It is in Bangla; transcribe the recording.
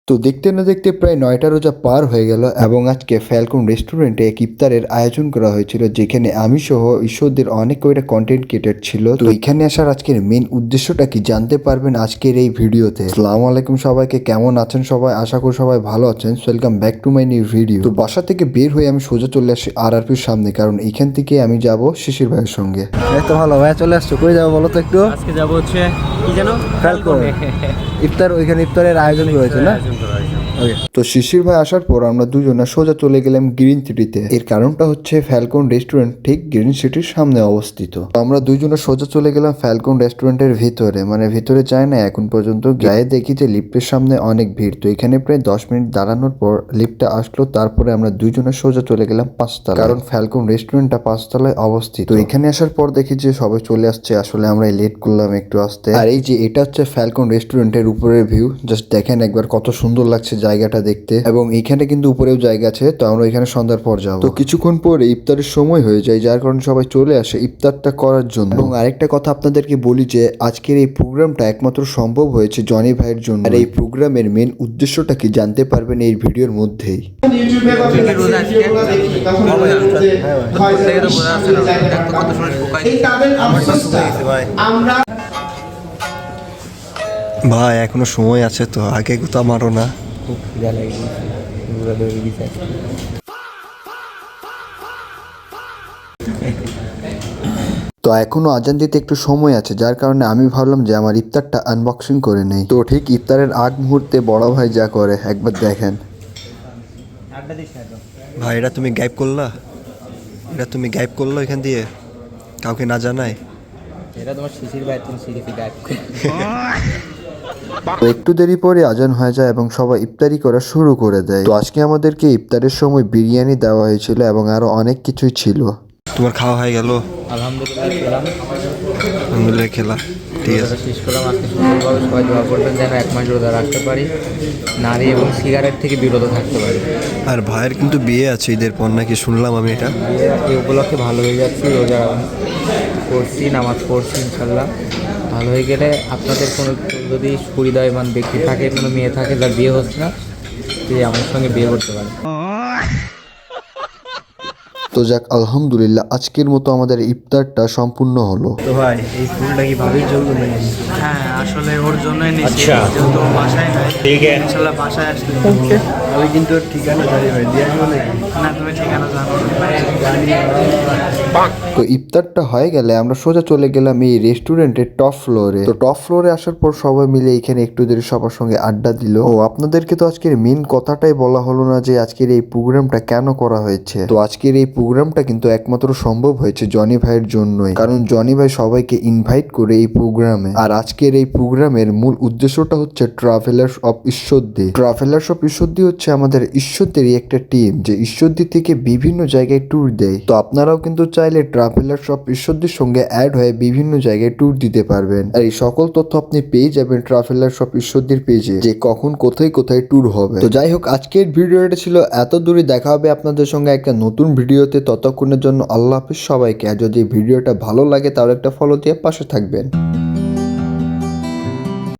তো দেখতে না দেখতে প্রায় 9টা রোজা পার হয়ে গেল এবং আজকে ফ্যালকন রেস্টুরেন্টে এক ইফতারের আয়োজন করা হয়েছিল, যেখানে আমি সহ ঈশ্বরদের অনেক কয়টা কন্টেন্ট ক্রিয়েটর ছিল। তো এখানে আসার আজকের মেন উদ্দেশ্যটা কি জানতে পারবেন আজকের এই ভিডিওতে। আসসালামু আলাইকুম সবাইকে, কেমন আছেন সবাই? আশা করি সবাই ভালো আছেন। Welcome back to my new video. তো বাসা থেকে বের হয়ে আমি সোজা চলে আসি RRPর সামনে, কারণ এখান থেকে আমি যাব শিশির ভাইয়ের সঙ্গে। এই তো ভালো ভাইয়া, চলে আসছো। কই যাবো বলো তো একটু? আজকে যাবো হচ্ছে কি জানো, ফ্যালকন ইফতার, ওইখানে ইফতারের আয়োজন করেছে না? তো শিশির ভাই আসার পর আমরা দুজনে সোজা চলে গেলাম গ্রিন সিটিতে। এর কারণটা হচ্ছে ফ্যালকন রেস্টুরেন্ট ঠিক গ্রিন সিটির সামনে অবস্থিত। তো আমরা দুজনে সোজা চলে গেলাম ফ্যালকন রেস্টুরেন্টের ভিতরে, মানে ভিতরে যায় না এখন পর্যন্ত। গায়ে দেখি যে লিফটের সামনে অনেক ভিড়। তো এখানে প্রায় 10 মিনিট দাঁড়ানোর পর লিফটটা আসলো, তারপরে আমরা দুজনে সোজা চলে গেলাম 5তলা, কারণ ফ্যালকন রেস্টুরেন্টটা 5তলায় অবস্থিত। তো এখানে আসার পর দেখি যে সবাই চলে আসছে। আসলে আমরা লেট করলাম একটু আসতে। আর এই যে এটা হচ্ছে ফ্যালকন রেস্টুরেন্টের উপরের ভিউ, জাস্ট দেখেন একবার কত সুন্দর লাগছে জায়গাটা দেখতে। এবং এখানে কিন্তু উপরেও জায়গা আছে, তো আমরা এখানে সন্ধ্যার পর যাবো। তো কিছুক্ষণ পরে ইফতারের সময় হয়ে যায়, যার কারণে সবাই চলে আসে ইফতারটা করার জন্য। এবং আরেকটা কথা আপনাদেরকে বলি যে আজকের এই প্রোগ্রামটা একমাত্র সম্ভব হয়েছে জনি ভাইয়ের জন্য। আর এই প্রোগ্রামের মেন উদ্দেশ্যটা কি জানতে পারবেন এই ভিডিওর মধ্যেই। ভাই এখনো সময় আছে, তো আগে কোথাও মারো না। তো এখনো আজান দিতে একটু সময় আছে, যার কারণে আমি ভাবলাম যে আমার ইফতারটা আনবক্সিং করে নেই। তো ঠিক ইফতারের আগ মুহূর্তে বড় ভাই যা করে একবার দেখেন। ভাই এটা তুমি গায়েব করলা? এটা তুমি গায়েব করলো এখান দিয়ে কাউকে না জানাই? এটা তোমার শিশির ভাই, তুমি সিরিফি গায়েব। তো একটু দেরি পরে আজান হয়ে যায় এবং সবাই ইফতারি করা শুরু করে দেয়। তো আজকে আমাদেরকে ইফতারের সময় বিরিয়ানি দেওয়া হয়েছিল এবং আরো অনেক কিছুই ছিল। তোমার খাওয়া হয়ে গেল? আলহামদুলিল্লাহ খেলা ঠিক আছে। শেষ করলাম। আজকে সুন্দরভাবে সবাই দোয়া করবেন যেন 1 মাস রোজা রাখতে পারি, নারী এবং সিগারেট থেকে বিরত থাকতে পারি। আর ভাইয়ের কিন্তু বিয়ে আছে ঈদের পর নাকি, শুনলাম আমি এটা। এই উপলক্ষে ভালো হয়ে যাচ্ছি, রোজা করছি, নামাজ পড়ছি, ইনশাল্লাহ ভালো হয়ে গেলে আপনাদের কোনো যদি সুহৃদয়মান ব্যক্তি থাকে, কোনো মেয়ে থাকে যার বিয়ে হচ্ছে না, সে আমার সঙ্গে বিয়ে করতে পারে। তো যাক, আলহামদুলিল্লাহ আজকের মতো আমাদের ইফতারটা সম্পূর্ণ হলো। তো ভাই এই ফুলটা কি ভাবির জন্য নাকি? হ্যাঁ, আসলে ওর জন্যই নিচ্ছি, যেহেতু বাসায় নাই। ইনশাল্লাহ বাসায় আসলে আমি কিন্তু ঠিকানা জানি ভাই, দিয়ে আসবো নাকি? না, তুমি ঠিকানা জানো। তো ইফতারটা হয়ে গেলে আমরা সোজা চলে গেলাম এই রেস্টুরেন্টের টপ ফ্লোরে। তো টপ ফ্লোরে আসার পর সবাই মিলে এখানে একটু দেরি সবার সঙ্গে আড্ডা দিল। ও আপনাদেরকে তো আজকের মেন কথাটাই বলা হলো না যে আজকের এই প্রোগ্রামটা কেন করা হয়েছে। তো আজকের এই প্রোগ্রামটা কিন্তু একমাত্র সম্ভব হয়েছে জনি ভাইয়ের জন্যই, কারণ জনি ভাই সবাইকে ইনভাইট করে এই প্রোগ্রামে। আর আজকের এই প্রোগ্রামের মূল উদ্দেশ্যটা হচ্ছে travellers of Ishwardi. Travellers of Ishwardi হচ্ছে আমাদের ঈশ্বরদীরই একটা টিম, যে ঈশ্বরদী থেকে বিভিন্ন জায়গায় ট্যুর দেয়। তো আপনারাও কিন্তু চাইলে ট্রাভেলার্স অফ ঈশ্বরদীর সঙ্গে অ্যাড হয়ে বিভিন্ন জায়গায় ট্যুর দিতে পারবেন। আর এই সকল তথ্য আপনি পেয়ে যাবেন ট্রাভেলার্স অফ ঈশ্বরদীর পেজে, যে কখন কোথায় কোথায় ট্যুর হবে। তো যাই হোক, আজকের ভিডিওটা ছিল এত দূরে। দেখা হবে আপনাদের সঙ্গে একটা নতুন ভিডিওতে। ততক্ষণের জন্য আল্লাহ হাফিজ সবাইকে। আর যদি ভিডিওটা ভালো লাগে তাহলে একটা ফলো দিয়ে পাশে থাকবেন।